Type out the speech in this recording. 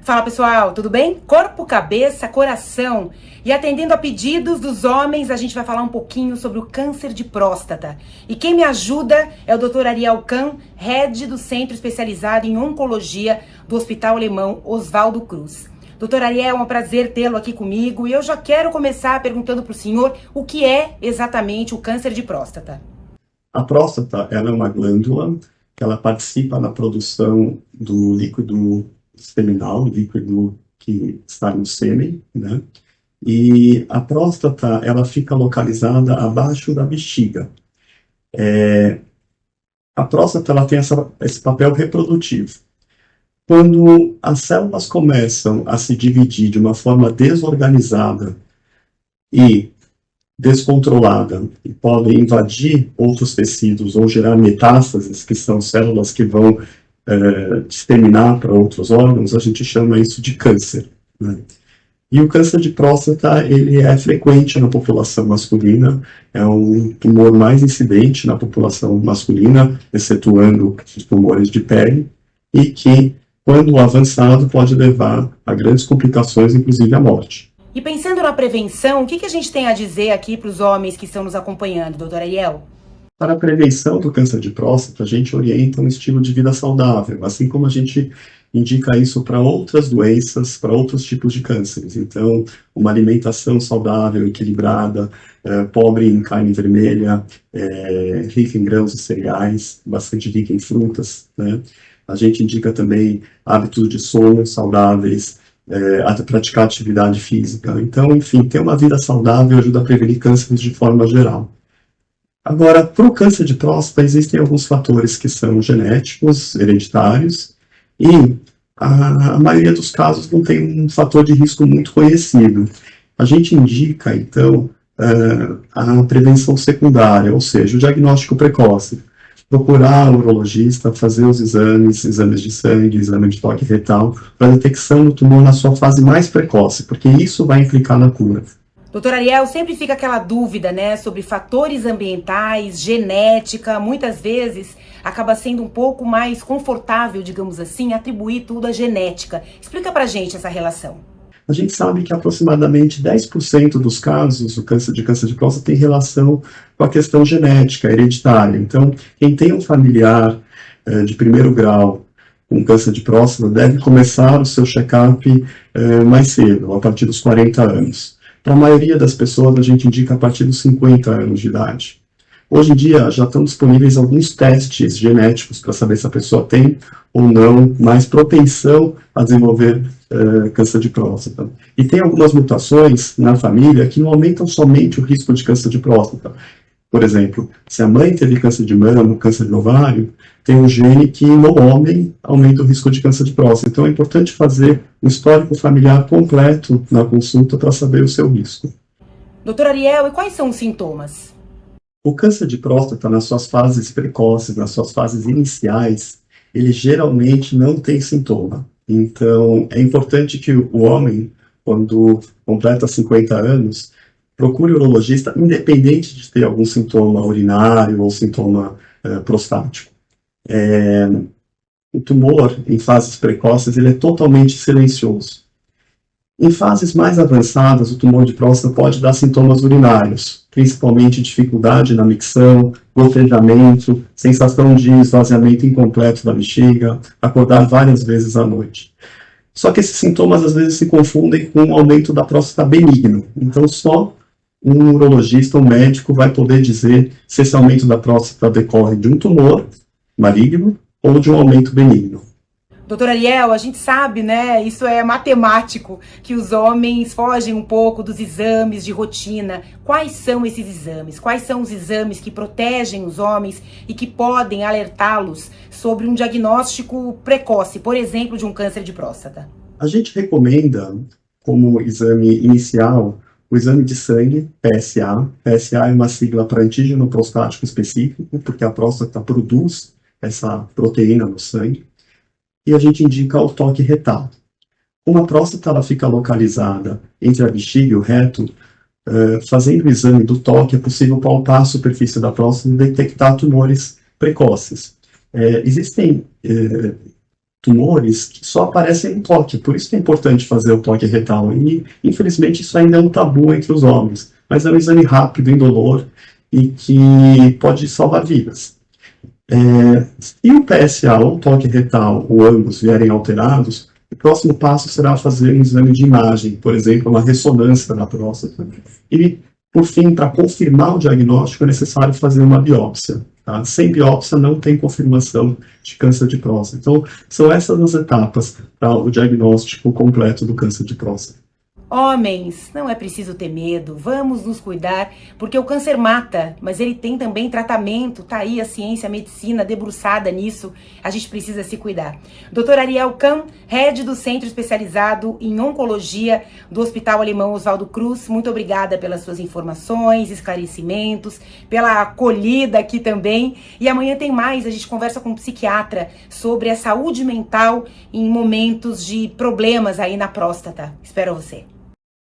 Fala pessoal, tudo bem? Corpo, cabeça, coração. E atendendo a pedidos dos homens, a gente vai falar um pouquinho sobre o câncer de próstata. E quem me ajuda é o Dr. Ariel Kahn, head do Centro Especializado em Oncologia do Hospital Alemão Oswaldo Cruz. Dr. Ariel, é um prazer tê-lo aqui comigo e eu já quero começar perguntando para o senhor o que é exatamente o câncer de próstata. A próstata ela é uma glândula que ela participa na produção do líquido seminal, líquido que está no sêmen, né? E a próstata ela fica localizada abaixo da bexiga. A próstata ela tem esse papel reprodutivo. Quando as células começam a se dividir de uma forma desorganizada e descontrolada e podem invadir outros tecidos ou gerar metástases, que são células que vão disseminar para outros órgãos, a gente chama isso de câncer, né? E o câncer de próstata, ele é frequente na população masculina, é um tumor mais incidente na população masculina, excetuando os tumores de pele, e que, quando avançado, pode levar a grandes complicações, inclusive a morte. E pensando na prevenção, o que a gente tem a dizer aqui para os homens que estão nos acompanhando, doutor Ariel? Para a prevenção do câncer de próstata, a gente orienta um estilo de vida saudável, assim como a gente indica isso para outras doenças, para outros tipos de cânceres. Então, uma alimentação saudável, equilibrada, pobre em carne vermelha, rica em grãos e cereais, bastante rica em frutas, né? A gente indica também hábitos de sono saudáveis, praticar atividade física. Então, enfim, ter uma vida saudável ajuda a prevenir cânceres de forma geral. Agora, para o câncer de próstata, existem alguns fatores que são genéticos, hereditários, e a maioria dos casos não tem um fator de risco muito conhecido. A gente indica, então, a prevenção secundária, ou seja, o diagnóstico precoce. Procurar o urologista, fazer os exames de sangue, exame de toque retal, para a detecção do tumor na sua fase mais precoce, porque isso vai implicar na cura. Doutor Ariel, sempre fica aquela dúvida, né, sobre fatores ambientais, genética, muitas vezes acaba sendo um pouco mais confortável, digamos assim, atribuir tudo à genética. Explica pra gente essa relação. A gente sabe que aproximadamente 10% dos casos do câncer de próstata tem relação com a questão genética, hereditária. Então, quem tem um familiar de primeiro grau com câncer de próstata deve começar o seu check-up mais cedo, a partir dos 40 anos. Para a maioria das pessoas, a gente indica a partir dos 50 anos de idade. Hoje em dia, já estão disponíveis alguns testes genéticos para saber se a pessoa tem ou não mais propensão a desenvolver câncer de próstata. E tem algumas mutações na família que não aumentam somente o risco de câncer de próstata. Por exemplo, se a mãe teve câncer de mama, câncer de ovário, tem um gene que no homem aumenta o risco de câncer de próstata. Então é importante fazer um histórico familiar completo na consulta para saber o seu risco. Doutor Ariel, e quais são os sintomas? O câncer de próstata, nas suas fases precoces, nas suas fases iniciais, ele geralmente não tem sintoma. Então, é importante que o homem, quando completa 50 anos, procure o urologista, independente de ter algum sintoma urinário ou sintoma prostático. O tumor, em fases precoces, ele é totalmente silencioso. Em fases mais avançadas, o tumor de próstata pode dar sintomas urinários, principalmente dificuldade na micção, gotejamento, sensação de esvaziamento incompleto da bexiga, acordar várias vezes à noite. Só que esses sintomas às vezes se confundem com um aumento da próstata benigno. Então só um urologista, um médico, vai poder dizer se esse aumento da próstata decorre de um tumor maligno ou de um aumento benigno. Doutor Ariel, a gente sabe, né, isso é matemático, que os homens fogem um pouco dos exames de rotina. Quais são esses exames? Quais são os exames que protegem os homens e que podem alertá-los sobre um diagnóstico precoce, por exemplo, de um câncer de próstata? A gente recomenda, como exame inicial, o exame de sangue, PSA. PSA é uma sigla para antígeno prostático específico, porque a próstata produz essa proteína no sangue. E a gente indica o toque retal. Como a próstata ela fica localizada entre a bexiga e o reto, fazendo o exame do toque é possível palpar a superfície da próstata e detectar tumores precoces. Existem tumores que só aparecem em toque, por isso que é importante fazer o toque retal. E, infelizmente, isso ainda é um tabu entre os homens, mas é um exame rápido, indolor e que pode salvar vidas. Se o PSA ou o toque retal ou ambos vierem alterados, o próximo passo será fazer um exame de imagem, por exemplo, uma ressonância da próstata. E, por fim, para confirmar o diagnóstico, é necessário fazer uma biópsia. Tá? Sem biópsia não tem confirmação de câncer de próstata. Então, são essas as etapas para o diagnóstico completo do câncer de próstata. Homens, não é preciso ter medo, vamos nos cuidar, porque o câncer mata, mas ele tem também tratamento, tá aí a ciência, a medicina debruçada nisso, a gente precisa se cuidar. Dr. Ariel Kahn, head do Centro Especializado em Oncologia do Hospital Alemão Oswaldo Cruz, muito obrigada pelas suas informações, esclarecimentos, pela acolhida aqui também, e amanhã tem mais, a gente conversa com um psiquiatra sobre a saúde mental em momentos de problemas aí na próstata. Espero você.